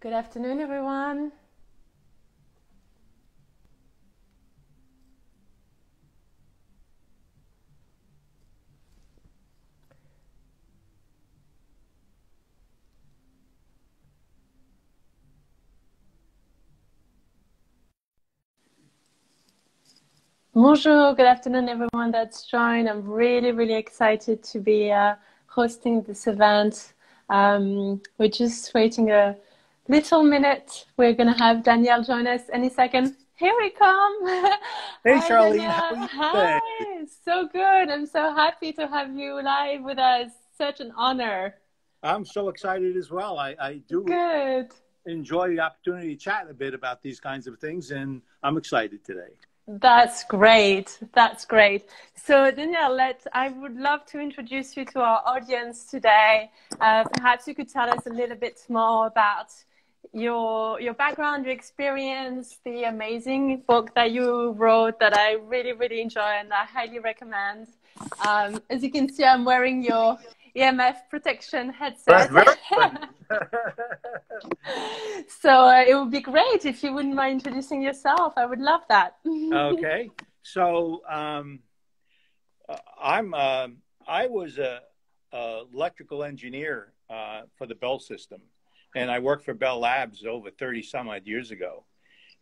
Good afternoon, everyone. Bonjour, good afternoon, everyone that's joined. I'm really excited to be hosting this event. We're just waiting a little minute. We're going to have Danielle join us any second. Here we come. Hey, Hi, Charlene. How Danielle. are you Hi. today? So good. I'm so happy to have you live with us. Such an honor. I'm so excited as well. I do Good. enjoy the opportunity to chat a bit about these kinds of things, and I'm excited today. That's great. That's great. So, Danielle, I would love to introduce you to our audience today. Perhaps you could tell us a little bit more about your background, your experience, the amazing book that you wrote that I really enjoy and I highly recommend. As you can see, I'm wearing your EMF protection That's headset. very funny. So it would be great if you wouldn't mind introducing yourself. I would love that. Okay. So I was a electrical engineer for the Bell system, and I worked for Bell Labs over 30 some odd years ago.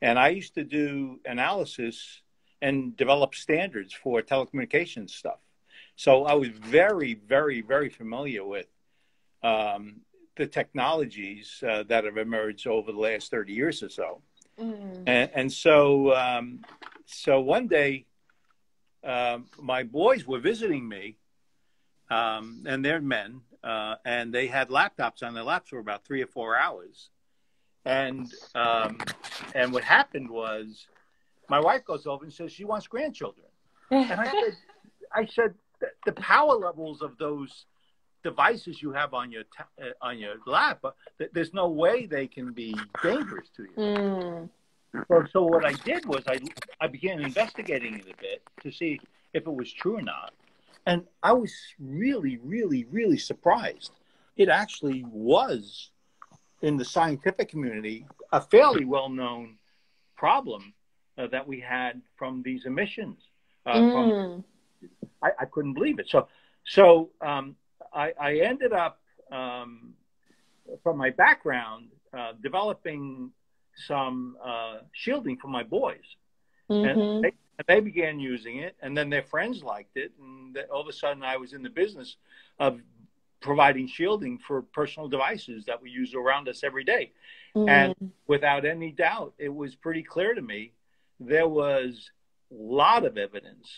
And I used to do analysis and develop standards for telecommunications stuff. So I was very familiar with the technologies that have emerged over the last 30 years or so. And so one day, my boys were visiting me, and they're men, and they had laptops on their laps for about 3 or 4 hours. And what happened was my wife goes over and says she wants grandchildren. And I said, the power levels of those devices you have on your lap, there's no way they can be dangerous to you. So what I did was I began investigating it a bit to see if it was true or not. And I was really surprised. It actually was, in the scientific community, a fairly well-known problem that we had from these emissions. I couldn't believe it. So I ended up, from my background, developing some shielding for my boys. And they began using it, and then their friends liked it, and all of a sudden I was in the business of providing shielding for personal devices that we use around us every day. And without any doubt, it was pretty clear to me there was a lot of evidence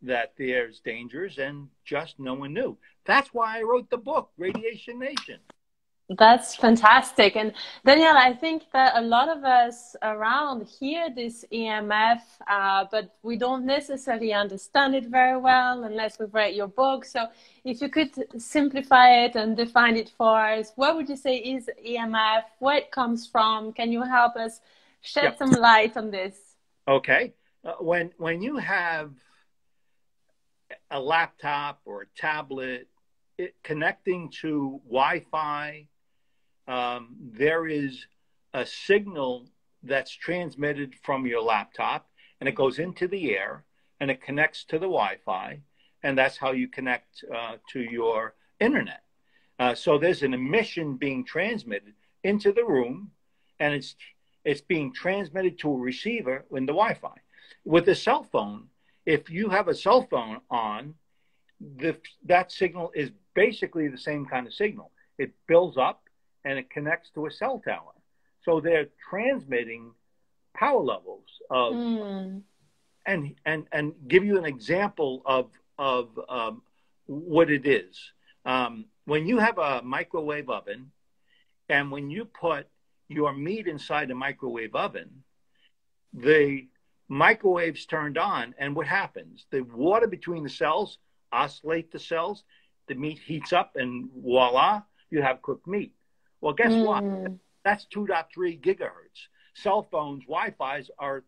that there's dangers, and just no one knew. That's why I wrote the book, Radiation Nation. That's fantastic. And Danielle, I think that a lot of us around hear this EMF, but we don't necessarily understand it very well unless we've read your book. So if you could simplify it and define it for us, what would you say is EMF? Where it comes from? Can you help us shed some light on this? Okay. When you have a laptop or a tablet connecting to Wi-Fi, there is a signal that's transmitted from your laptop, and it goes into the air, and it connects to the Wi-Fi, and that's how you connect to your internet. So there's an emission being transmitted into the room, and it's being transmitted to a receiver in the Wi-Fi. With a cell phone, if you have a cell phone on, that signal is basically the same kind of signal. It builds up and it connects to a cell tower. So they're transmitting power levels of, and give you an example of what it is. When you have a microwave oven, and when you put your meat inside the microwave oven, the microwave's turned on, and what happens? The water between the cells oscillate the cells, the meat heats up, and voila, you have cooked meat. Well, guess what? That's 2.3 gigahertz. Cell phones, Wi-Fi's are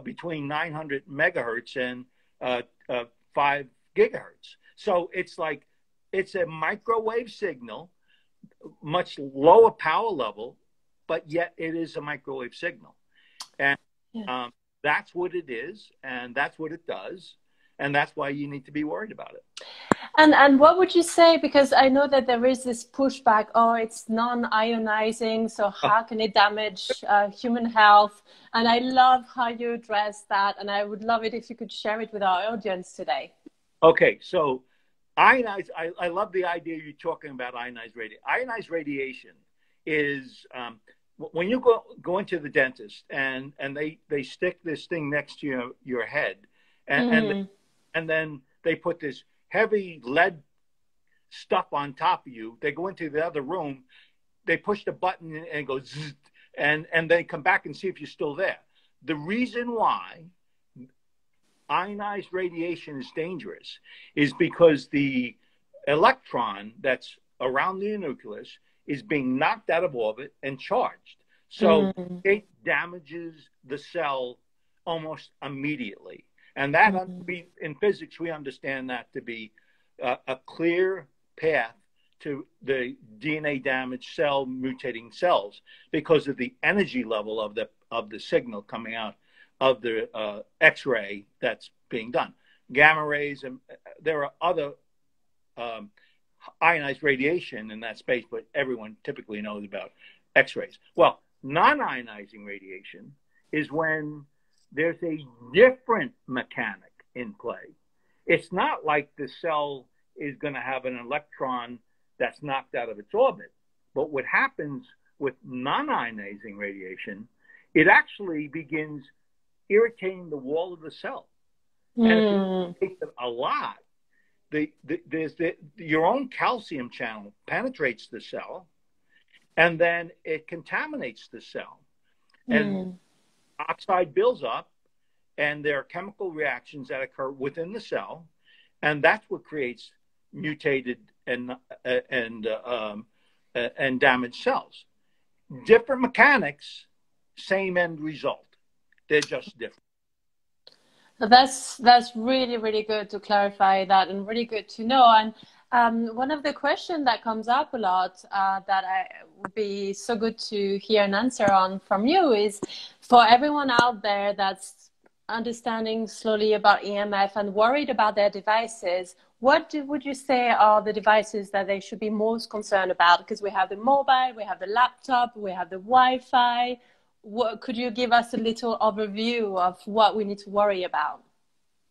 between 900 megahertz and 5 gigahertz. So it's a microwave signal, much lower power level, but yet it is a microwave signal. And that's what it is, and that's what it does, and that's why you need to be worried about it. And what would you say, because I know that there is this pushback, oh, it's non-ionizing, so how can it damage human health? And I love how you address that, and I would love it if you could share it with our audience today. Okay, so ionized, I love the idea you're talking about ionized radiation. Ionized radiation is when you go into the dentist and they stick this thing next to your head, and then they put this heavy lead stuff on top of you. They go into the other room, they push the button and it goes zzz, and they come back and see if you're still there. The reason why ionized radiation is dangerous is because the electron that's around the nucleus is being knocked out of orbit and charged. So it damages the cell almost immediately. And that, in physics, we understand that to be a clear path to the DNA damaged cell mutating cells because of the energy level of the signal coming out of the X-ray that's being done. Gamma rays, and there are other ionized radiation in that space, but everyone typically knows about X-rays. Well, non-ionizing radiation is when there's a different mechanic in play. It's not like the cell is going to have an electron that's knocked out of its orbit. But what happens with non-ionizing radiation, it actually begins irritating the wall of the cell. And if you irritate it a lot, your own calcium channel penetrates the cell, and then it contaminates the cell. And oxide builds up, and there are chemical reactions that occur within the cell, and that's what creates mutated and damaged cells. Different mechanics, same end result. They're just different. That's really, really good to clarify that, and really good to know. And one of the questions that comes up a lot that would be so good to hear an answer on from you is, for everyone out there that's understanding slowly about EMF and worried about their devices, what would you say are the devices that they should be most concerned about? Because we have the mobile, we have the laptop, we have the Wi-Fi. Could you give us a little overview of what we need to worry about?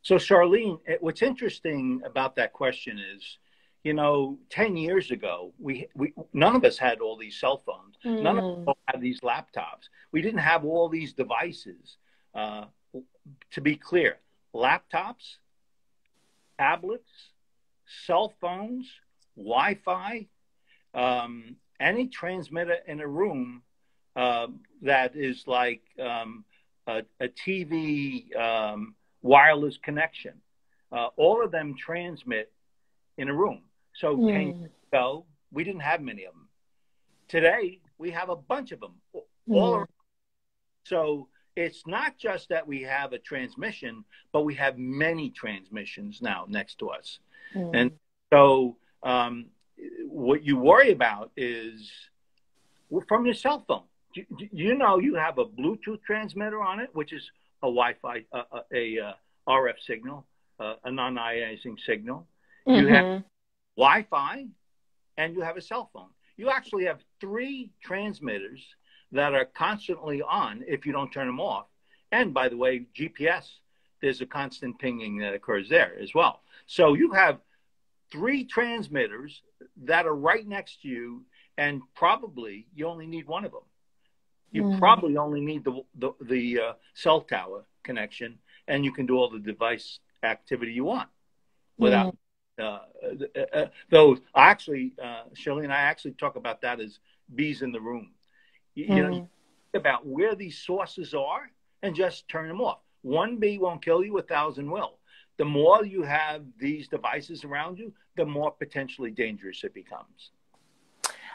So, Charlene, what's interesting about that question is, 10 years ago, we none of us had all these cell phones. None of us had these laptops. We didn't have all these devices. To be clear, laptops, tablets, cell phones, Wi-Fi, any transmitter in a room that is like a TV wireless connection. All of them transmit in a room. So 10 years ago, we didn't have many of them. Today, we have a bunch of them all around. So it's not just that we have a transmission, but we have many transmissions now next to us. And so what you worry about is from your cell phone. You have a Bluetooth transmitter on it, which is a Wi-Fi, a RF signal, a non-ionizing signal. You have Wi-Fi, and you have a cell phone. You actually have 3 transmitters that are constantly on if you don't turn them off. And by the way, GPS, there's a constant pinging that occurs there as well. So you have 3 transmitters that are right next to you, and probably you only need one of them. You probably only need the cell tower connection, and you can do all the device activity you want without those. Charlene, I actually talk about that as bees in the room. You think about where these sources are and just turn them off. One bee won't kill you, 1,000 will. The more you have these devices around you, the more potentially dangerous it becomes.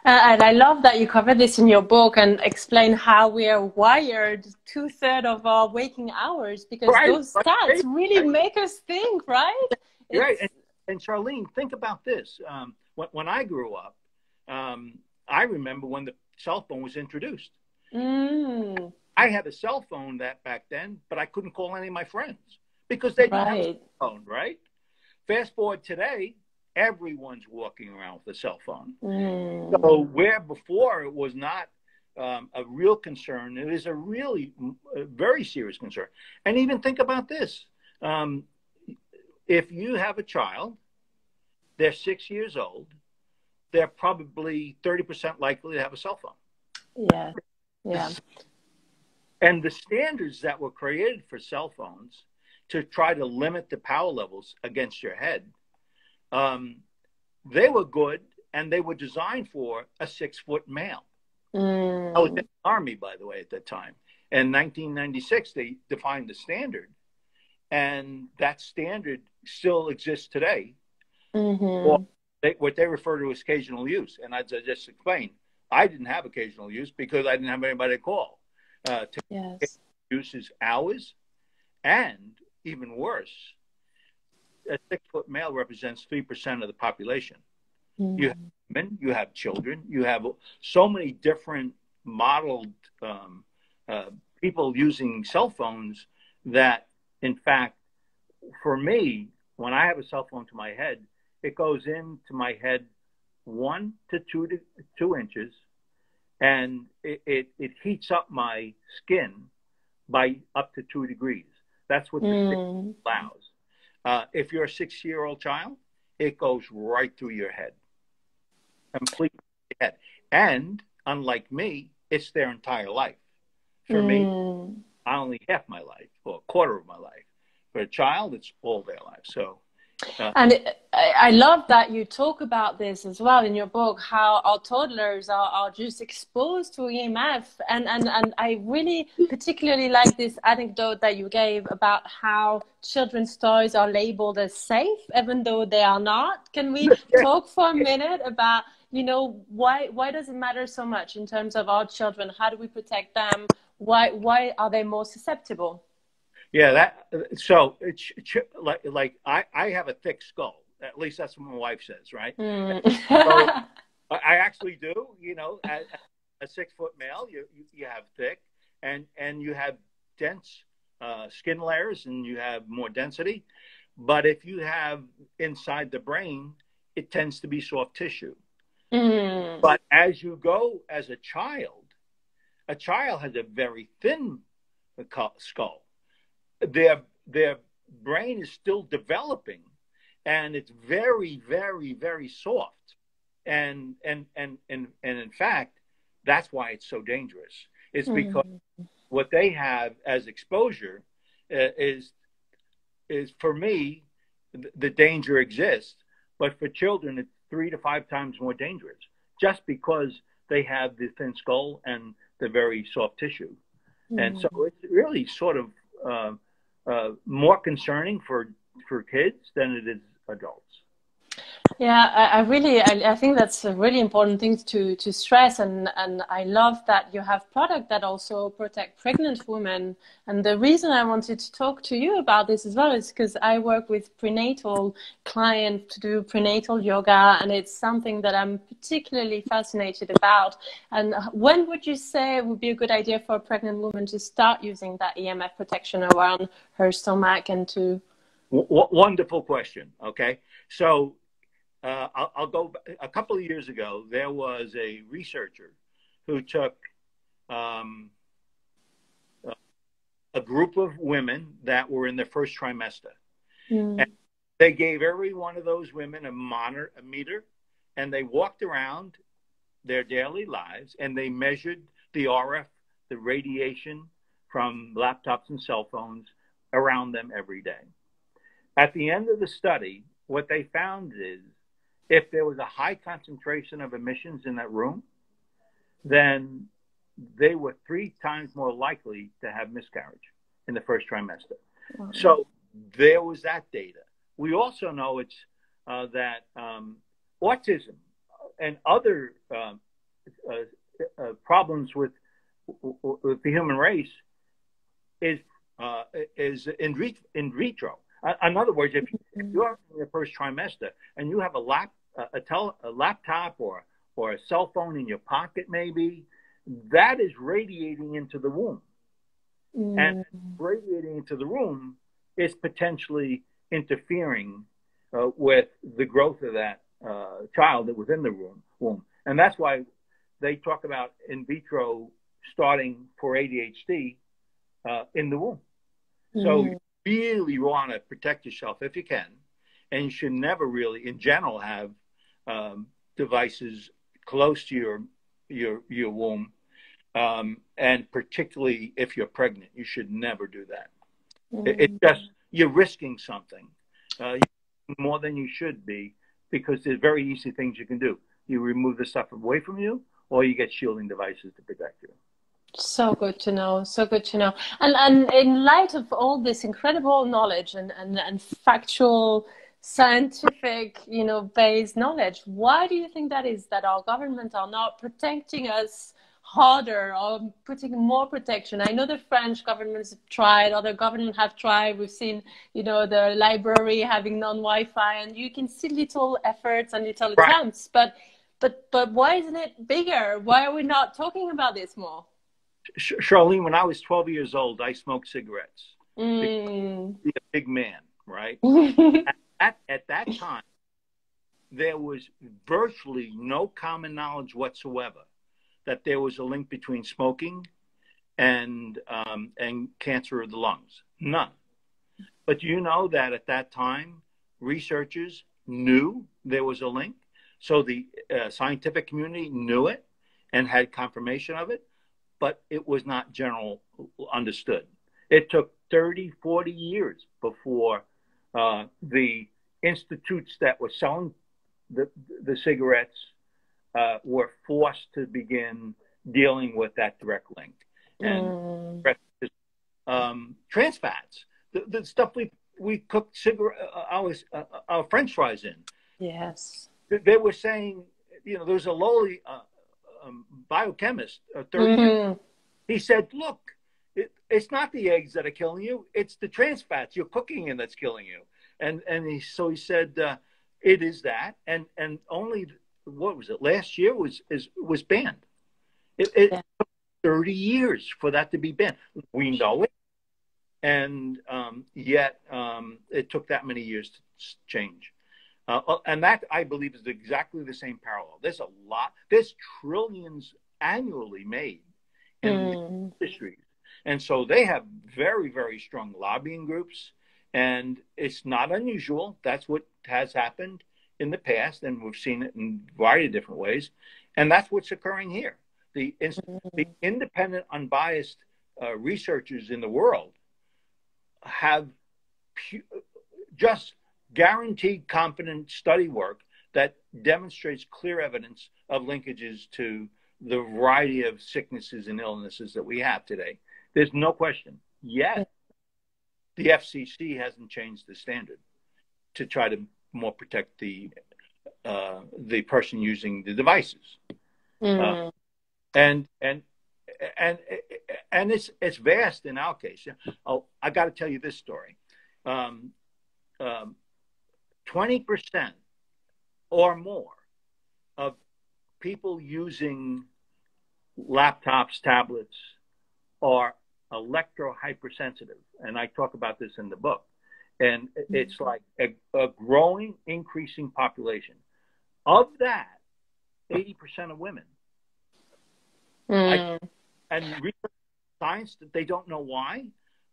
And I love that you cover this in your book and explain how we are wired 2/3 of our waking hours, because those stats really make us think, right? Right. And Charlene, think about this. When I grew up, I remember when the cell phone was introduced. Mm. I had a cell phone back then, but I couldn't call any of my friends because they didn't have a cell phone, right? Fast forward today, everyone's walking around with a cell phone. Mm. So where before it was not a real concern, it is a very serious concern. And even think about this. If you have a child, they're 6 years old, they're probably 30% likely to have a cell phone. Yeah. Yeah. And the standards that were created for cell phones to try to limit the power levels against your head, they were good, and they were designed for a 6-foot male. Mm. I was in the Army, by the way, at that time. In 1996, they defined the standard, and that standard still exists today. Mm-hmm. What they refer to as occasional use. And as I just explained, I didn't have occasional use because I didn't have anybody to call. Yes. Use is hours, and even worse, a 6-foot male represents 3% of the population. Mm. You have women, you have children, you have so many different modeled people using cell phones that, in fact, for me, when I have a cell phone to my head, it goes into my head 1 to 2 inches, and it heats up my skin by up to 2 degrees. That's what the stick allows. If you're a 6-year-old child, it goes right through your head, completely head. And unlike me, it's their entire life. For me, I only half my life, or a quarter of my life. For a child, it's all their life. So. And I love that you talk about this as well in your book, how our toddlers are just exposed to EMF. And I really particularly like this anecdote that you gave about how children's toys are labeled as safe, even though they are not. Can we talk for a minute about, why does it matter so much in terms of our children? How do we protect them? Why are they more susceptible? Yeah, so it's like I have a thick skull. At least that's what my wife says, right? Mm. So I actually do. As a 6-foot male, you have thick and you have dense skin layers, and you have more density. But if you have inside the brain, it tends to be soft tissue. Mm. But as you go as a child has a very thin skull. Their brain is still developing, and it's very, very, very soft. And in fact, that's why it's so dangerous. It's because what they have as exposure is for me, the danger exists, but for children, it's 3 to 5 times more dangerous, just because they have the thin skull and the very soft tissue. And so it's really sort of more concerning for kids than it is adults. Yeah, I think that's a really important thing to stress, and I love that you have products that also protect pregnant women. And the reason I wanted to talk to you about this as well is because I work with prenatal clients to do prenatal yoga, and it's something that I'm particularly fascinated about. And when would you say it would be a good idea for a pregnant woman to start using that EMF protection around her stomach and to... Wonderful question. Okay, so I'll go a couple of years ago. There was a researcher who took a group of women that were in their first trimester, and they gave every one of those women a meter, and they walked around their daily lives, and they measured the RF, the radiation from laptops and cell phones around them every day. At the end of the study, what they found is, if there was a high concentration of emissions in that room, then they were 3 times more likely to have miscarriage in the first trimester. Wow. So there was that data. We also know it's that autism and other problems with the human race is in vitro. In other words, if you're in the first trimester and you have a laptop or a cell phone in your pocket, maybe, that is radiating into the womb. And radiating into the room is potentially interfering with the growth of that child that was in the womb. And that's why they talk about in vitro starting for ADHD in the womb. So you really want to protect yourself if you can. And you should never really, in general, have devices close to your womb. And particularly if you're pregnant, you should never do that. It's just, you're risking something more than you should be, because there's very easy things you can do. You remove the stuff away from you, or you get shielding devices to protect you. So good to know. So good to know. And in light of all this incredible knowledge and factual, scientific, based knowledge, why do you think that is, that our government are not protecting us harder or putting more protection? I know the French governments have tried, other governments have tried. We've seen, the library having non-Wi-Fi, and you can see little efforts and little attempts. But why isn't it bigger? Why are we not talking about this more? Charlene, when I was 12 years old, I smoked cigarettes. Be a big man, right? At that time, there was virtually no common knowledge whatsoever that there was a link between smoking and cancer of the lungs. None. But you know that at that time, researchers knew there was a link. So the scientific community knew it and had confirmation of it, but it was not general understood. It took 30, 40 years before the institutes that were selling the cigarettes were forced to begin dealing with that direct link. And trans fats, the stuff we cooked our French fries in. Yes. They were saying, there's a lowly biochemist, 30 years. He said, look, it's not the eggs that are killing you, it's the trans fats you're cooking in that's killing you. So he said, it is that, and only, what was it, last year was banned. It took 30 years for that to be banned. We know it, and yet it took that many years to change. And that, I believe, is exactly the same parallel. There's trillions annually made in industries. And so they have very, very strong lobbying groups. And it's not unusual. That's what has happened in the past. And we've seen it in a variety of different ways. And that's what's occurring here. The independent, unbiased researchers in the world have just guaranteed competent study work that demonstrates clear evidence of linkages to the variety of sicknesses and illnesses that we have today. There's no question. Yet, the FCC hasn't changed the standard to try to more protect the person using the devices. And it's vast in our case. Oh, I got to tell you this story. 20% or more of people using laptops, tablets, are electro-hypersensitive. And I talk about this in the book. And it's like a growing, increasing population. Of that, 80% of women. And research science that they don't know why,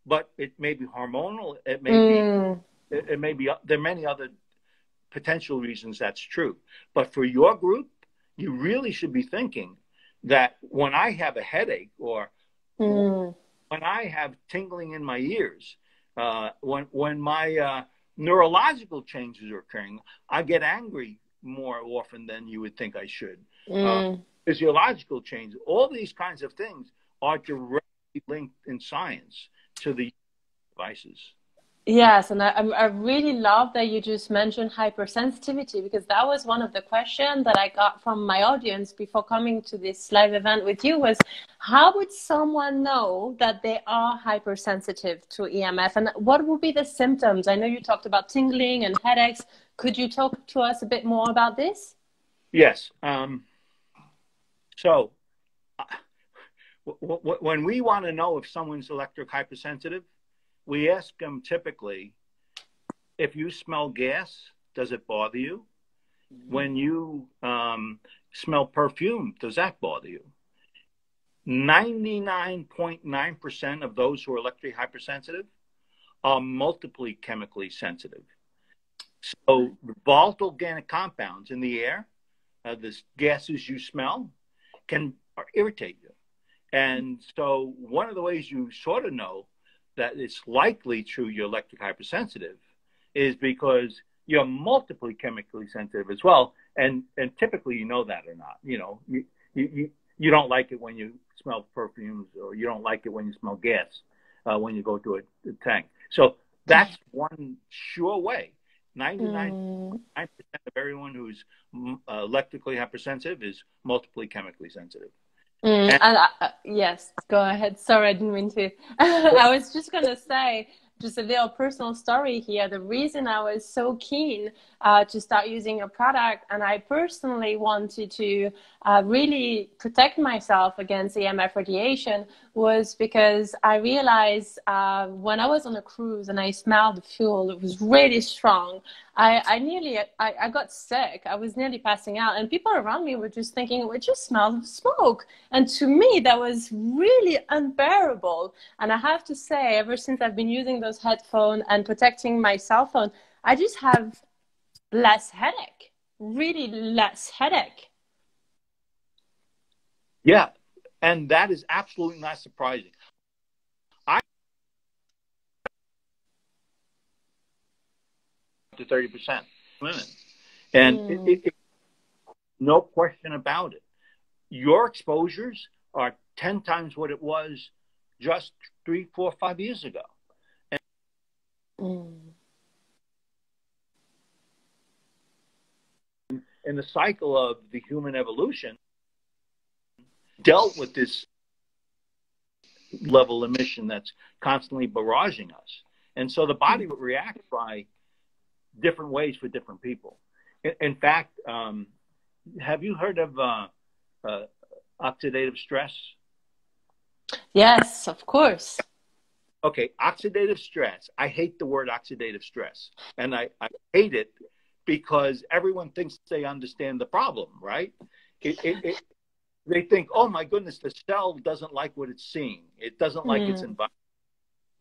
but it may be hormonal. It may be there are many other potential reasons that's true. But for your group, you really should be thinking that when I have a headache or when I have tingling in my ears, when my neurological changes are occurring, I get angry more often than you would think I should. Physiological changes, all these kinds of things are directly linked in science to the devices. Yes, and I really love that you just mentioned hypersensitivity, because that was one of the questions that I got from my audience before coming to this live event with you was, how would someone know that they are hypersensitive to EMF, and what would be the symptoms? I know you talked about tingling and headaches. Could you talk to us a bit more about this? Yes. So when we want to know if someone's electric hypersensitive, we ask them typically, if you smell gas, does it bother you? When you smell perfume, does that bother you? 99.9% of those who are electrically hypersensitive are multiply chemically sensitive. So volatile organic compounds in the air, the gases you smell, can irritate you. And so one of the ways you sort of know that it's likely true you're electric hypersensitive is because you're multiply chemically sensitive as well. And typically you know that or not. You know, you don't like it when you smell perfumes, or you don't like it when you smell gas when you go to a tank. So that's one sure way. 99% of everyone who's electrically hypersensitive is multiply chemically sensitive. Yes, go ahead. Sorry, I didn't mean to. I was just going to say, just a little personal story here. The reason I was so keen to start using your product, and I personally wanted to really protect myself against EMF radiation, was because I realized when I was on a cruise and I smelled the fuel, it was really strong. I got sick. I was nearly passing out, and people around me were just thinking it just smelled of smoke. And to me, that was really unbearable. And I have to say, ever since I've been using those headphones and protecting my cell phone, I just have less headache, really less headache. Yeah, and that is absolutely not surprising. To 30% women, and no question about it. Your exposures are 10 times what it was just 3, 4, 5 years ago. And the cycle of the human evolution dealt with this level emission that's constantly barraging us. And so the body would react by different ways for different people. In fact, have you heard of oxidative stress? Yes, of course. Okay, oxidative stress. I hate the word oxidative stress. And I hate it because everyone thinks they understand the problem, right? They think, oh my goodness, the cell doesn't like what it's seeing. It doesn't like its environment.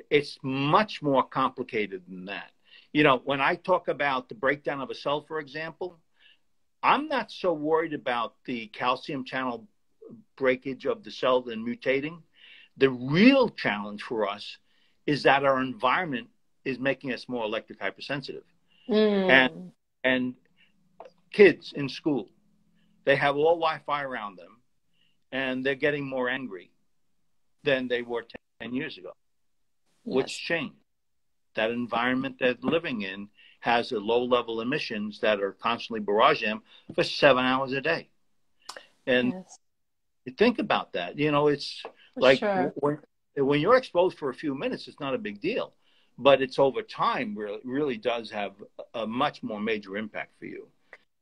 It's much more complicated than that. You know, when I talk about the breakdown of a cell, for example, I'm not so worried about the calcium channel breakage of the cell and mutating. The real challenge for us is that our environment is making us more electric hypersensitive. And kids in school, they have all Wi-Fi around them, and they're getting more angry than they were 10 years ago. Yes. What's changed? That environment they're living in has a low-level emissions that are constantly barraging them for 7 hours a day. And you think about that. You know, it's like when you're exposed for a few minutes, it's not a big deal. But it's over time really does have a much more major impact for you.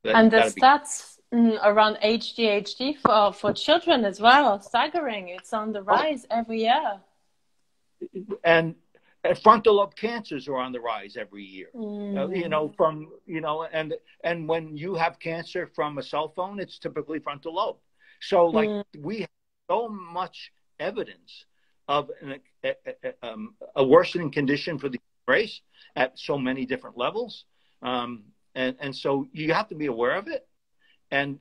And the stats around ADHD for children as well are staggering. It's on the rise every year. And frontal lobe cancers are on the rise every year. You know, and when you have cancer from a cell phone, it's typically frontal lobe. So like we have so much evidence of a worsening condition for the race at so many different levels. And so you have to be aware of it, and,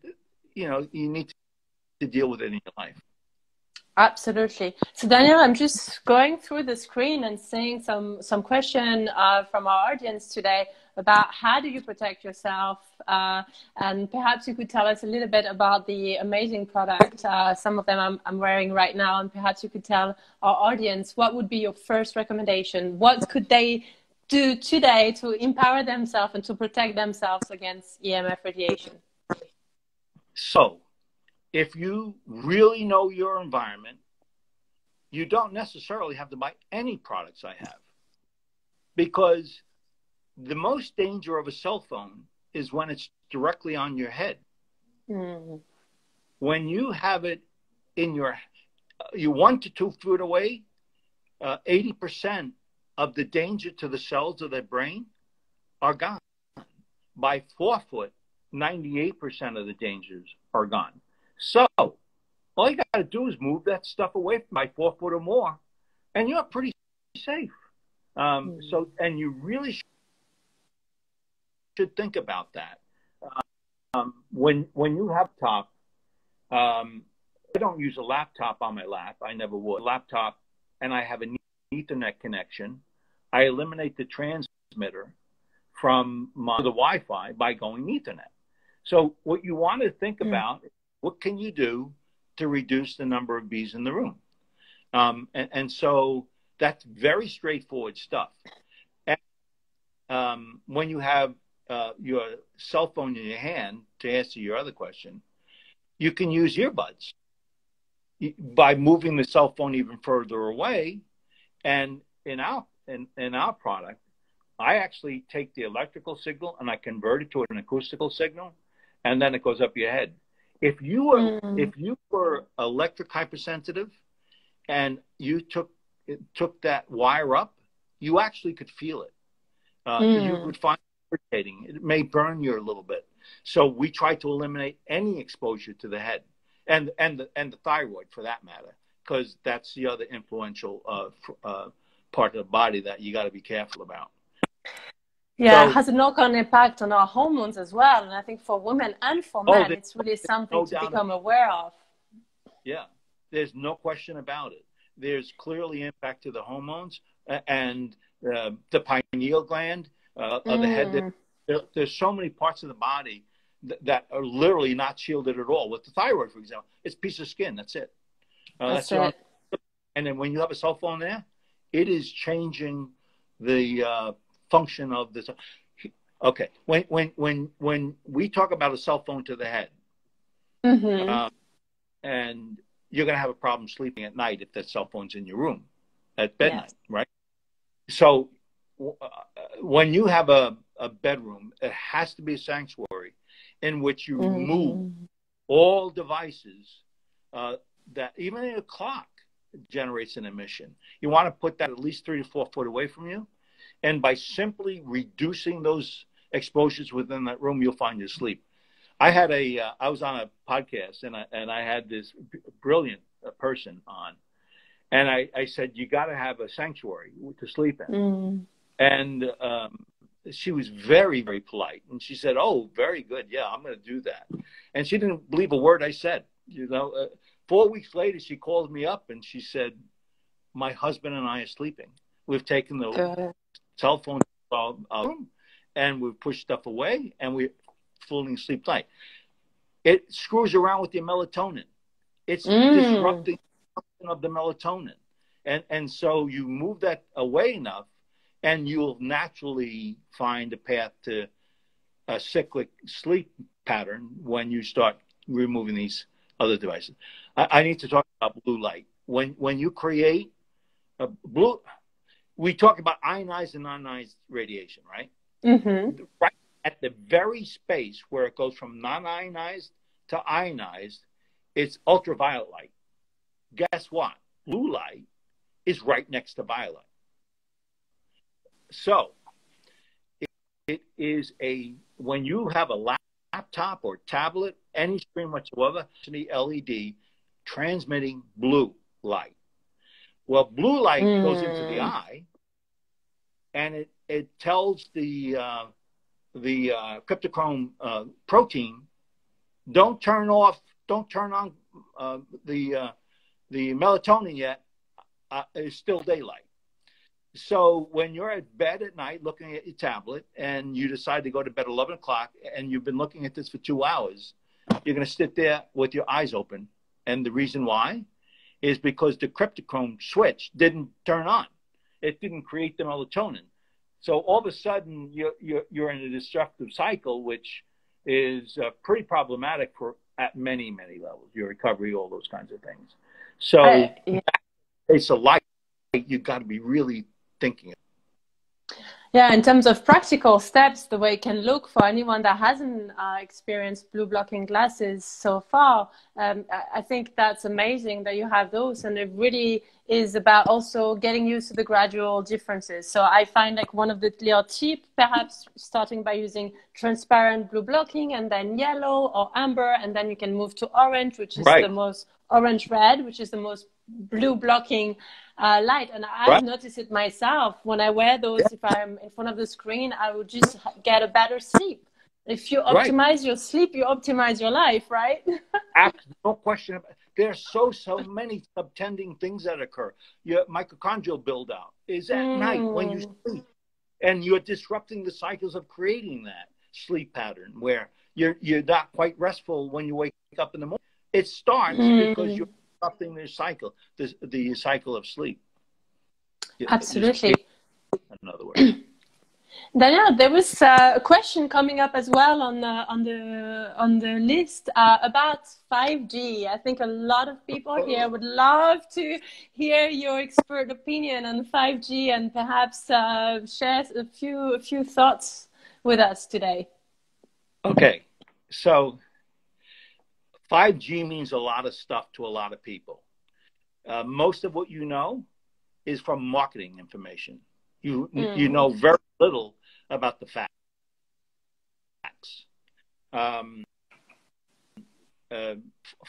you know, you need to deal with it in your life. Absolutely. So Daniel, I'm just going through the screen and seeing some question from our audience today about how do you protect yourself, and perhaps you could tell us a little bit about the amazing product. Some of them I'm wearing right now, and perhaps you could tell our audience what would be your first recommendation. What could they do today to empower themselves and to protect themselves against EMF radiation? So, if you really know your environment, you don't necessarily have to buy any products I have, because the most danger of a cell phone is when it's directly on your head. When you have it in your you're 1 to 2 feet away, 80% of the danger to the cells of the brain are gone. By 4 foot, 98% of the dangers are gone. So all you got to do is move that stuff away from by 4 foot or more, and you're pretty safe. So, and you really should think about that. When you have a laptop, I don't use a laptop on my lap. I never would. Laptop, and I have an Ethernet connection. I eliminate the transmitter from the Wi-Fi by going Ethernet. So what you want to think about, what can you do to reduce the number of bees in the room? And so that's very straightforward stuff. And when you have your cell phone in your hand, to answer your other question, you can use earbuds by moving the cell phone even further away. And in our product, I actually take the electrical signal and I convert it to an acoustical signal, and then it goes up your head. If you were electric hypersensitive and you took that wire up, you actually could feel it. You would find it irritating. It may burn you a little bit. So we try to eliminate any exposure to the head and the thyroid, for that matter, because that's the other influential part of the body that you got to be careful about. Yeah, So, it has a knock-on impact on our hormones as well. And I think for women and for men, it's really something to become aware of. Yeah, there's no question about it. There's clearly impact to the hormones and the pineal gland of the head. There's so many parts of the body that are literally not shielded at all. With the thyroid, for example, it's a piece of skin. That's it. That's it. And then when you have a cell phone there, it is changing the function of this. Okay, when we talk about a cell phone to the head, and you're going to have a problem sleeping at night if that cell phone's in your room at midnight, right? So when you have a bedroom, it has to be a sanctuary in which you remove all devices that even a clock generates an emission. You want to put that at least 3 to 4 foot away from you. And by simply reducing those exposures within that room, you'll find your sleep. I was on a podcast and I had this brilliant person on, and I said, you got to have a sanctuary to sleep in. And she was very, very polite. And she said, oh, very good. Yeah, I'm going to do that. And she didn't believe a word I said. 4 weeks later, she called me up and she said, my husband and I are sleeping. We've taken the cell phone out of our room and we've pushed stuff away and we're falling asleep tight. It screws around with your melatonin. It's disrupting the function of the melatonin. And so you move that away enough and you'll naturally find a path to a cyclic sleep pattern when you start removing these other devices. I need to talk about blue light. When you create a blue, we talk about ionized and non-ionized radiation, right? Right at the very space where it goes from non-ionized to ionized, it's ultraviolet light. Guess what? Blue light is right next to violet. So it is when you have a laptop or tablet, any screen whatsoever, it's the LED transmitting blue light. Well, blue light goes into the eye, and it tells the cryptochrome protein, don't turn on the melatonin yet. It's still daylight. So when you're at bed at night looking at your tablet and you decide to go to bed at 11 o'clock and you've been looking at this for 2 hours, you're going to sit there with your eyes open. And the reason why is because the cryptochrome switch didn't turn on. It didn't create the melatonin. So all of a sudden you're in a destructive cycle, which is pretty problematic at many, many levels, your recovery, all those kinds of things. So it's a light you've got to be really thinking. Yeah, in terms of practical steps, the way it can look for anyone that hasn't experienced blue blocking glasses so far, I think that's amazing that you have those. And it really is about also getting used to the gradual differences. So I find like one of the little tips, perhaps starting by using transparent blue blocking and then yellow or amber, and then you can move to orange, which is the Right. most orange red, which is the most blue blocking light. And I've Right. noticed it myself when I wear those. If I'm in front of the screen, I would just get a better sleep. If you Right. optimize your sleep, you optimize your life, right? No question about it. There's so many subtending things that occur. Your mitochondrial build-out is at night when you sleep, and you're disrupting the cycles of creating that sleep pattern where you're not quite restful when you wake up in the morning. It starts because you're disrupting the cycle, the cycle of sleep. Absolutely. In other words. Danielle, there was a question coming up as well on the list about 5G. I think a lot of people here would love to hear your expert opinion on 5G and perhaps share a few thoughts with us today. Okay, so 5G means a lot of stuff to a lot of people. Most of what you know is from marketing information. You know very little about the facts.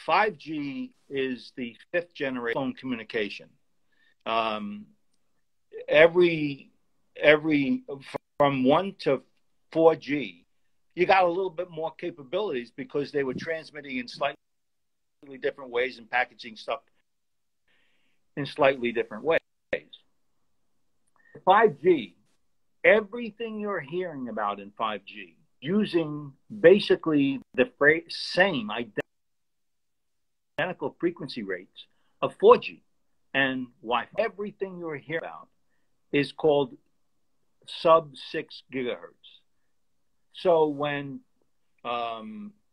5G is the fifth generation phone communication. From 1 to 4G, you got a little bit more capabilities because they were transmitting in slightly different ways and packaging stuff in slightly different ways. 5G, everything you're hearing about in 5G, using basically the same identical frequency rates of 4G and Wi-Fi. Everything you're hearing about is called sub-6 gigahertz. So when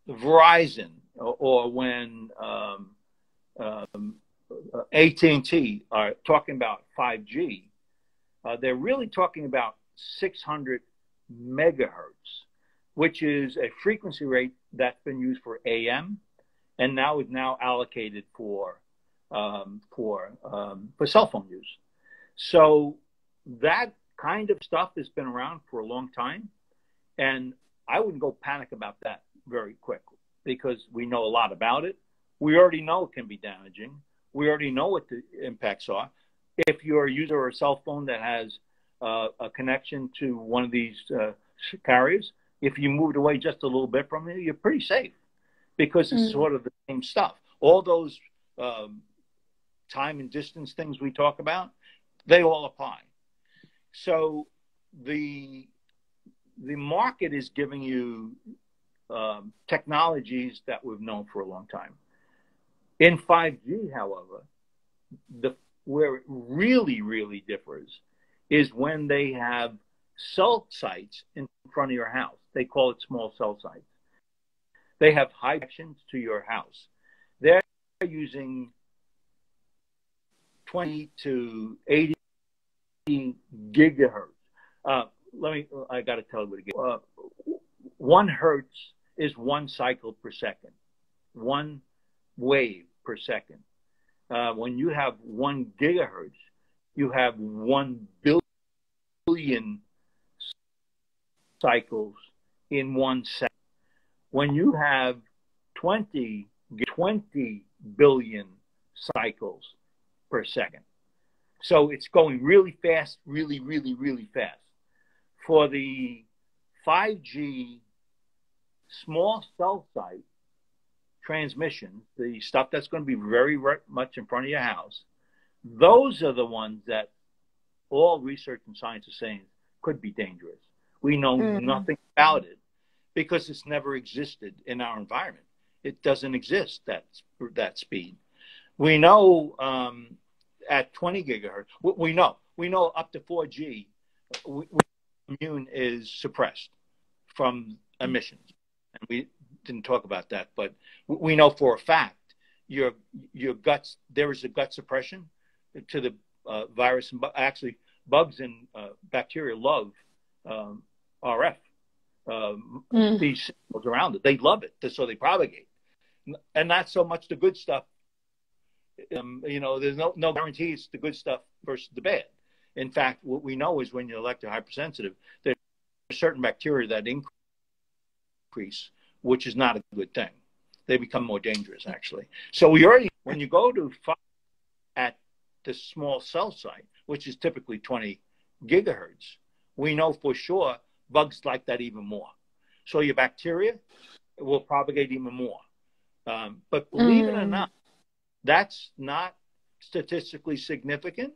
Verizon or when AT&T are talking about 5G, they're really talking about 600 megahertz, which is a frequency rate that's been used for AM, and now is allocated for cell phone use. So that kind of stuff has been around for a long time, and I wouldn't go panic about that very quickly because we know a lot about it. We already know it can be damaging. We already know what the impacts are. If you're a user of a cell phone that has a connection to one of these carriers, if you moved away just a little bit from it, you're pretty safe because it's sort of the same stuff. All those time and distance things we talk about, they all apply. So the market is giving you technologies that we've known for a long time. In 5G, however, where it really differs is when they have cell sites in front of your house. They call it small cell sites. They have high connections to your house. They're using 20 to 80 gigahertz. I got to tell you what it is. 1 hertz is 1 cycle per second, 1 wave per second. When you have 1 gigahertz, you have 1 billion cycles in 1 second. When you have 20 billion cycles per second. So it's going really fast, really fast. For the 5G small cell site transmissions, the stuff that's going to be very much in front of your house, those are the ones that all research and science is saying could be dangerous. We know nothing about it because it's never existed in our environment. It doesn't exist that speed. We know at 20 gigahertz, we know up to 4G, immune is suppressed from emissions. And we didn't talk about that, but we know for a fact your guts, there is a gut suppression to the virus. And actually, bugs and bacteria love RF, these signals around it. They love it, so they propagate. And not so much the good stuff. There's no guarantee it's the good stuff versus the bad. In fact, what we know is when you're hypersensitive, there's certain bacteria that increase, which is not a good thing. They become more dangerous, actually. So when you go to at the small cell site, which is typically 20 gigahertz, we know for sure bugs like that even more. So your bacteria will propagate even more. But believe it or not, that's not statistically significant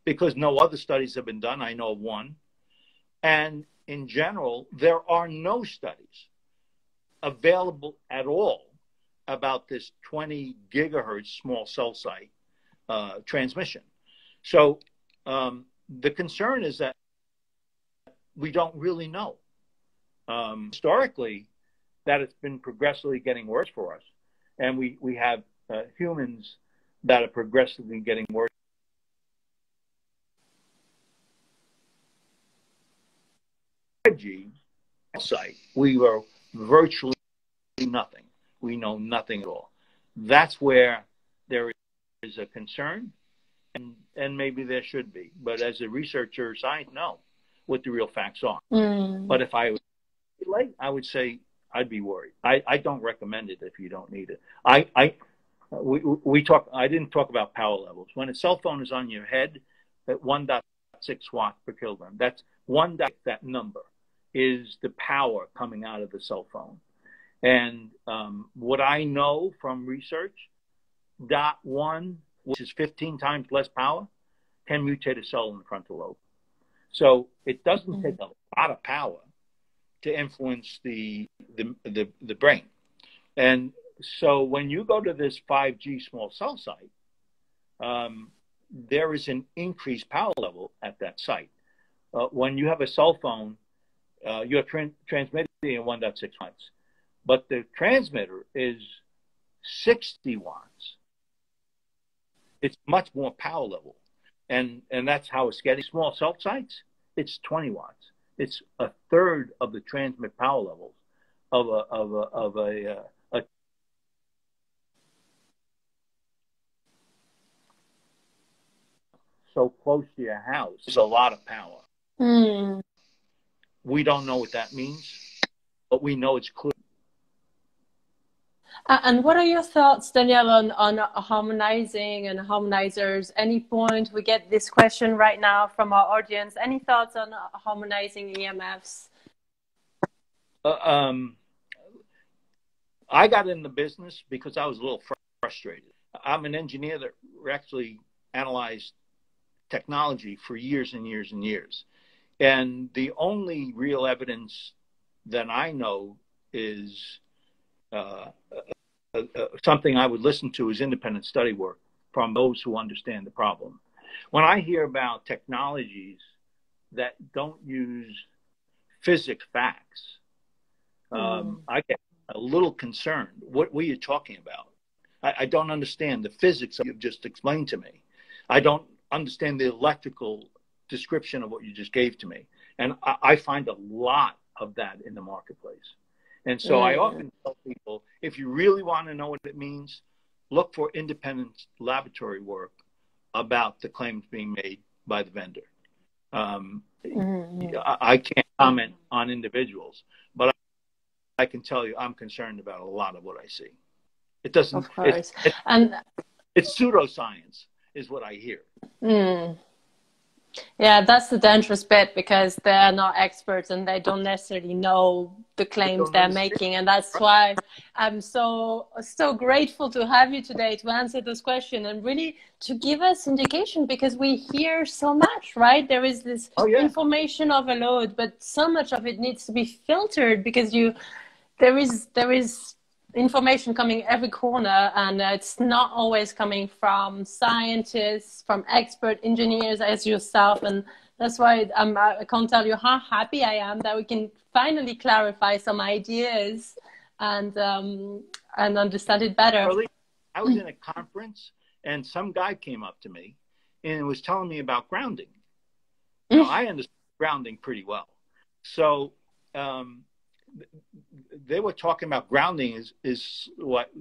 because no other studies have been done. I know of one. And in general, there are no studies available at all about this 20 gigahertz small cell site transmission. So the concern is that we don't really know. Historically, that it's been progressively getting worse for us. And we have humans that are progressively getting worse. 5G site, we were virtually nothing. We know nothing at all. That's where there is a concern, and maybe there should be. But as a researcher or scientist, know what the real facts are. But if I would say I'd be worried. I don't recommend it if you don't need it. I didn't talk about power levels. When a cell phone is on your head at 1.6 watts per kilogram, that's that number is the power coming out of the cell phone. And what I know from research, 0.1, which is 15 times less power, can mutate a cell in the frontal lobe. So it doesn't take a lot of power to influence the brain. And so when you go to this 5G small cell site, there is an increased power level at that site. When you have a cell phone, you're transmitting in 1.6 watts, but the transmitter is 60 watts. It's much more power level. And that's how it's getting. Small cell sites, it's 20 watts. It's a third of the transmit power levels of a so close to your house. There's a lot of power. We don't know what that means, but we know it's clear. And what are your thoughts, Danielle, on harmonizing and harmonizers? Any point we get this question right now from our audience? Any thoughts on harmonizing EMFs? I got in the business because I was a little frustrated. I'm an engineer that actually analyzed technology for years and years and years. And the only real evidence that I know is something I would listen to is independent study work from those who understand the problem. When I hear about technologies that don't use physics facts, I get a little concerned. What were you talking about? I don't understand the physics you've just explained to me. I don't understand the electrical description of what you just gave to me. And I find a lot of that in the marketplace. And so I often tell people, if you really want to know what it means, look for independent laboratory work about the claims being made by the vendor. I can't comment on individuals, but I can tell you I'm concerned about a lot of what I see. It doesn't, of course. It's pseudoscience is what I hear. Yeah, that's the dangerous bit because they're not experts and they don't necessarily know the claims they're making. And that's why I'm so grateful to have you today to answer this question and really to give us indication, because we hear so much, right? There is this information overload, but so much of it needs to be filtered because there is information coming every corner, and it's not always coming from scientists, from expert engineers as yourself. And that's why I can't tell you how happy I am that we can finally clarify some ideas and understand it better. I was in a conference and some guy came up to me and was telling me about grounding. Now, I understand grounding pretty well, So they were talking about grounding is what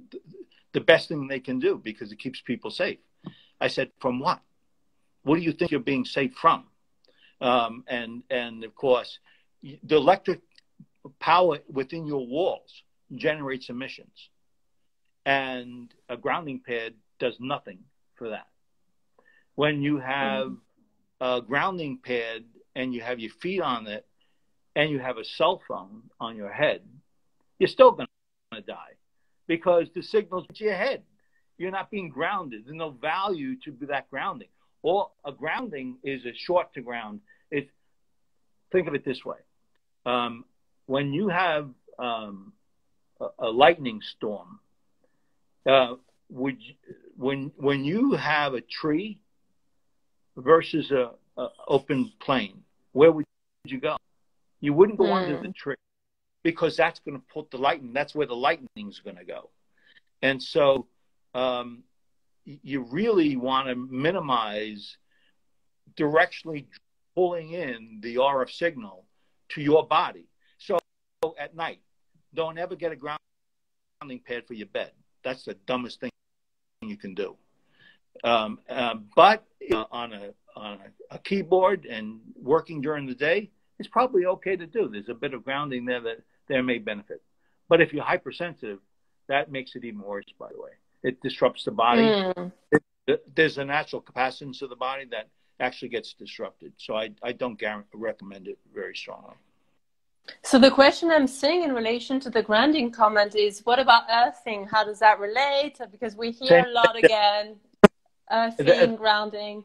the best thing they can do because it keeps people safe. I said, from what? What do you think you're being safe from? And of course, the electric power within your walls generates emissions, and a grounding pad does nothing for that. When you have a grounding pad and you have your feet on it and you have a cell phone on your head, you're still going to die because the signal's to your head. You're not being grounded. There's no value to that grounding. Or a grounding is a short to ground. Think of it this way. When you have a lightning storm, when you have a tree versus a open plain, where would you go? You wouldn't go under the tree because that's going to put the lightning. That's where the lightning's going to go. And so you really want to minimize directionally pulling in the RF signal to your body. So at night, don't ever get a grounding pad for your bed. That's the dumbest thing you can do. But on a keyboard and working during the day, it's probably okay to do. There's a bit of grounding there that may benefit. But if you're hypersensitive, that makes it even worse, by the way. It disrupts the body. There's a natural capacitance of the body that actually gets disrupted. So I don't recommend it very strongly. So the question I'm seeing in relation to the grounding comment is, what about earthing? How does that relate? Because we hear a lot again, earthing, grounding.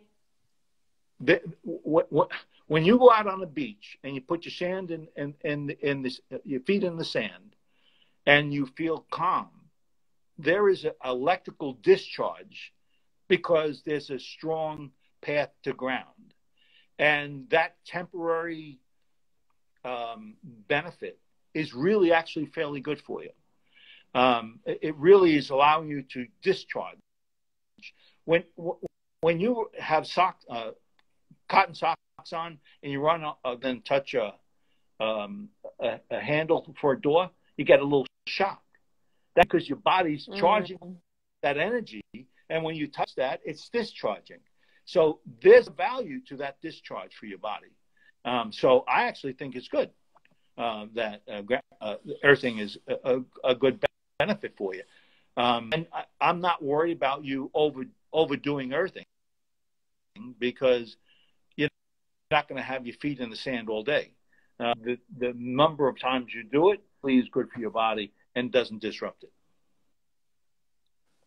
When you go out on the beach and you put your sand your feet in the sand and you feel calm, there is an electrical discharge because there's a strong path to ground. And that temporary benefit is really actually fairly good for you. It really is allowing you to discharge. When you have cotton socks on and you run then touch a handle for a door, you get a little shock. That's because your body's charging that energy, and when you touch that, it's discharging. So there's value to that discharge for your body. So I actually think it's good that earthing is a good benefit for you. And I'm not worried about you overdoing earthing because you're not going to have your feet in the sand all day. The number of times you do it is good for your body and doesn't disrupt it.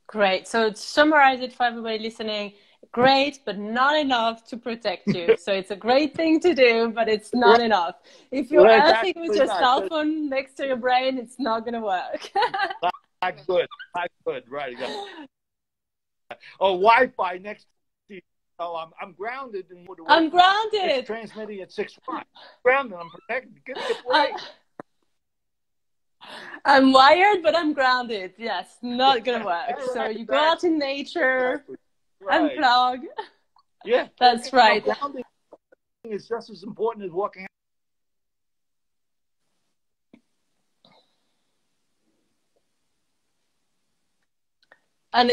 Great. So to summarize it for everybody listening, great, but not enough to protect you. So it's a great thing to do, but it's not enough. If you're earthing with your cell phone next to your brain, it's not going to work. Not good. Not good. Right. Oh, Wi-Fi next to you. Oh, I'm grounded. I'm grounded. It's transmitting at 6 watts. Grounded. I'm protected. Give me a break. I'm wired, but I'm grounded. Yes, not going to work. So you go out in nature, unplug. Yeah. That's right. Grounding is just as important as walking out. And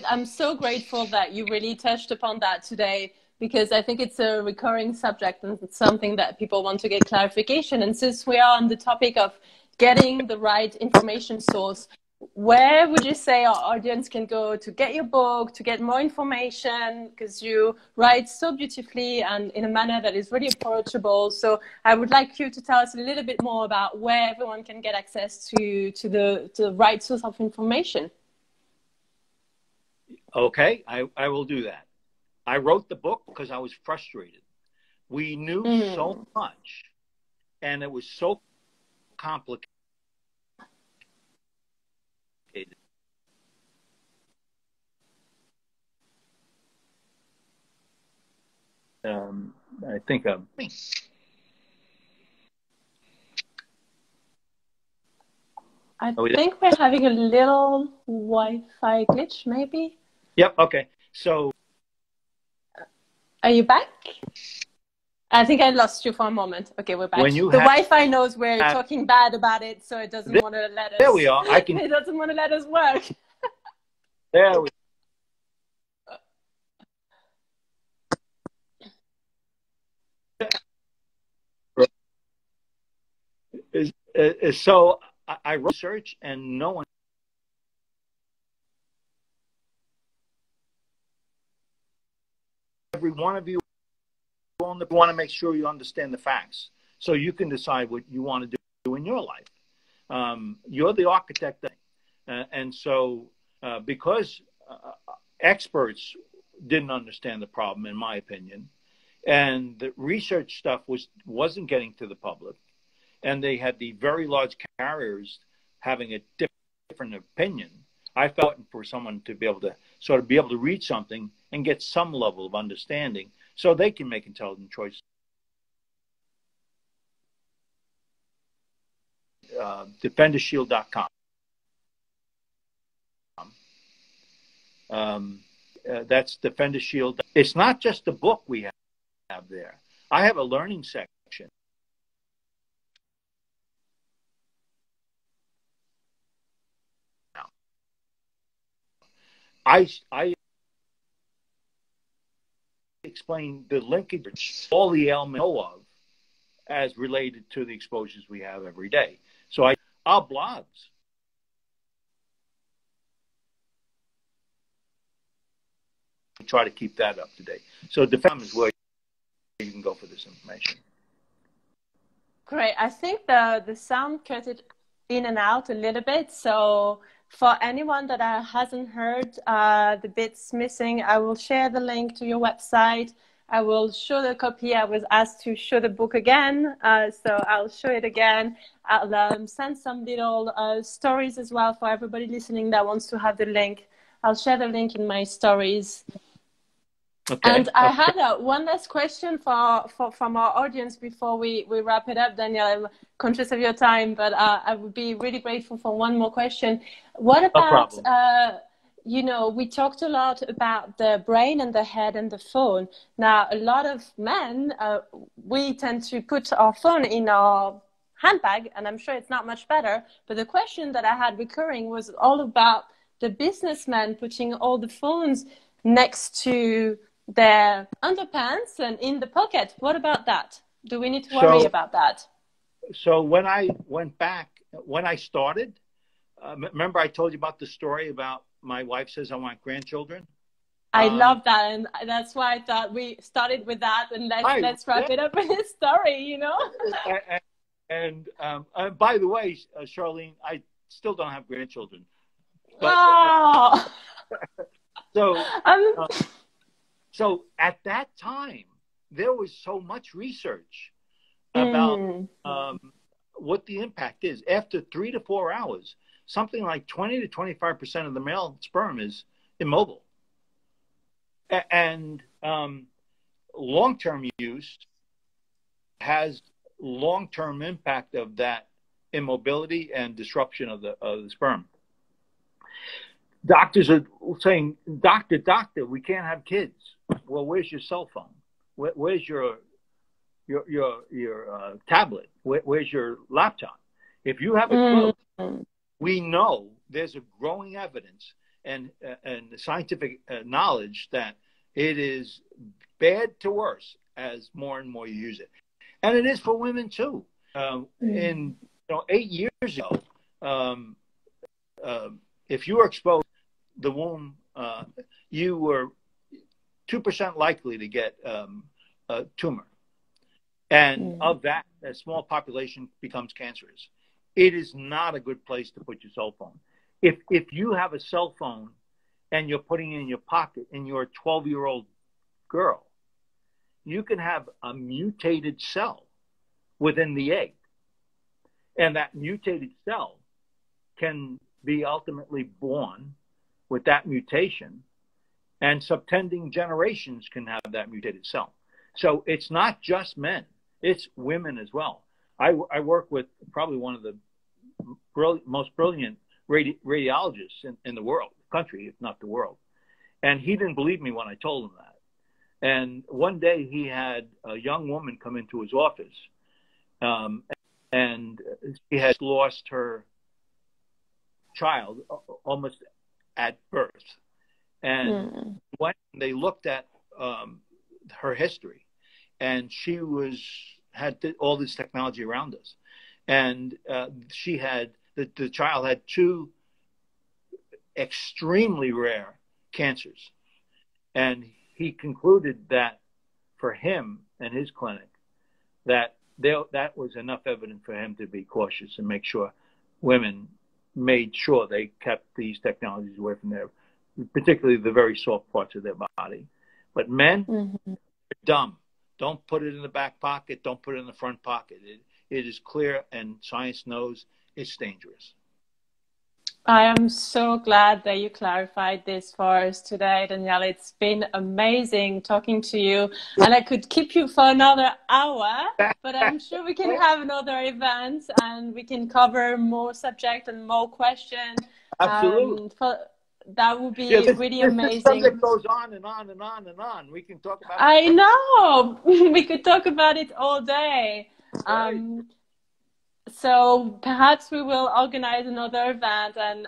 I'm so grateful that you really touched upon that today, because I think it's a recurring subject and it's something that people want to get clarification. And since we are on the topic of getting the right information source, where would you say our audience can go to get your book, to get more information? Because you write so beautifully and in a manner that is really approachable. So I would like you to tell us a little bit more about where everyone can get access to the right source of information. Okay, I will do that. I wrote the book because I was frustrated. We knew so much, and it was so complicated. I think I think we're having a little Wi-Fi glitch, maybe. Yep. Okay. So, are you back? I think I lost you for a moment. Okay, we're back. When you The have, Wi-Fi knows we're talking bad about it, so it doesn't want to let us. there we are. I can. It doesn't want to let us work. There we so I wrote research, and no one, every one of you want to make sure you understand the facts so you can decide what you want to do in your life. You're the architect, and so because experts didn't understand the problem, in my opinion, and the research stuff wasn't getting to the public, and they had the very large carriers having a different opinion. I felt for someone to be able to sort of be able to read something and get some level of understanding so they can make intelligent choices. DefenderShield.com. That's DefenderShield. It's not just a book we have there. I have a learning section. I explain the linkage, all the elements of, as related to the exposures we have every day. So our blogs. We try to keep that up to date. So DefenderShield is where you can go for this information. Great. I think the sound cut it in and out a little bit. So for anyone that hasn't heard the bits missing, I will share the link to your website. I will show the copy. I was asked to show the book again, so I'll show it again. I'll send some little stories as well for everybody listening that wants to have the link. I'll share the link in my stories. Okay. And I had one last question from our audience before we wrap it up, Daniel. I'm conscious of your time, but I would be really grateful for one more question. What about, you know, we talked a lot about the brain and the head and the phone. Now, a lot of men, we tend to put our phone in our handbag, and I'm sure it's not much better. But the question that I had recurring was all about the businessmen putting all the phones next to their underpants and in the pocket. What about that? Do we need to worry about that? So when I went back, when I started, remember I told you about the story about my wife says I want grandchildren? I love that, and that's why I thought we started with that, and let's wrap it up with this story, you know? And by the way, Charlene, I still don't have grandchildren. But, oh! So at that time, there was so much research about what the impact is. After 3 to 4 hours, something like 20 to 25% of the male sperm is immobile. And long-term use has long-term impact of that immobility and disruption of the sperm. Doctors are saying, doctor, we can't have kids. Well, where's your cell phone? Where's your tablet? Where's your laptop? If you have a clue, we know there's a growing evidence and scientific knowledge that it is bad to worse as more and more you use it, and it is for women too. 8 years ago, if you were exposed to the womb, you were 2% likely to get a tumor. And of that, a small population becomes cancerous. It is not a good place to put your cell phone. If you have a cell phone and you're putting it in your pocket and you're a 12-year-old girl, you can have a mutated cell within the egg. And that mutated cell can be ultimately born with that mutation, and subtending generations can have that mutated cell. So it's not just men, it's women as well. I work with probably one of the most brilliant radiologists in the world, country, if not the world. And he didn't believe me when I told him that. And one day he had a young woman come into his office, and she had lost her child almost at birth. And when they looked at her history, and she had all this technology around us, and she had the child had two extremely rare cancers, and he concluded that for him and his clinic, that was enough evidence for him to be cautious and make sure women made sure they kept these technologies away from their, particularly the very soft parts of their body. But men, they're dumb. Don't put it in the back pocket. Don't put it in the front pocket. It is clear, and science knows it's dangerous. I am so glad that you clarified this for us today, Danielle. It's been amazing talking to you, and I could keep you for another hour, but I'm sure we can have another event and we can cover more subject and more questions. Absolutely. That would be really amazing. This subject goes on and on and on and on. We can talk about it. I know. We could talk about it all day. Right. So perhaps we will organize another event and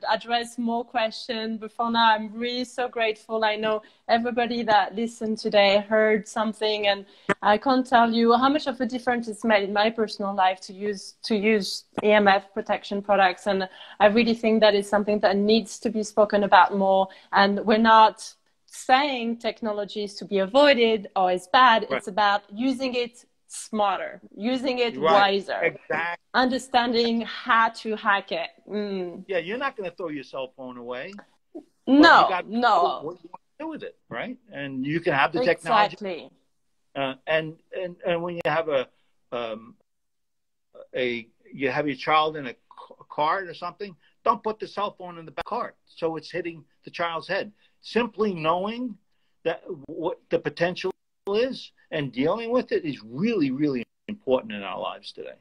address more questions. But for now, I'm really so grateful. I know everybody that listened today heard something, and I can't tell you how much of a difference it's made in my personal life to use EMF protection products. And I really think that is something that needs to be spoken about more. And we're not saying technology is to be avoided or is bad. Right. It's about using it smarter, using it wiser, exactly. Understanding how to hack it. Yeah, you're not going to throw your cell phone away. No, you got no. What you want to do with it, right? And you can have the technology. Exactly. And when you have you have your child in a cart or something, don't put the cell phone in the back cart so it's hitting the child's head. Simply knowing that what the potential is and dealing with it is really, really important in our lives today.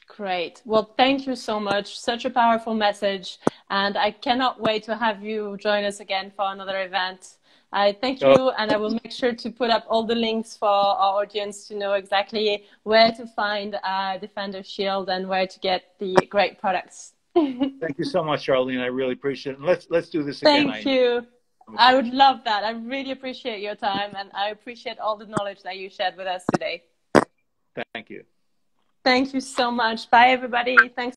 Great. Well, thank you so much. Such a powerful message. And I cannot wait to have you join us again for another event. I thank you, and I will make sure to put up all the links for our audience to know exactly where to find DefenderShield and where to get the great products. Thank you so much, Charlene. I really appreciate it. Let's do this again. Thank you. I would love that. I really appreciate your time, and I appreciate all the knowledge that you shared with us today. Thank you. Thank you so much. Bye, everybody. Thanks.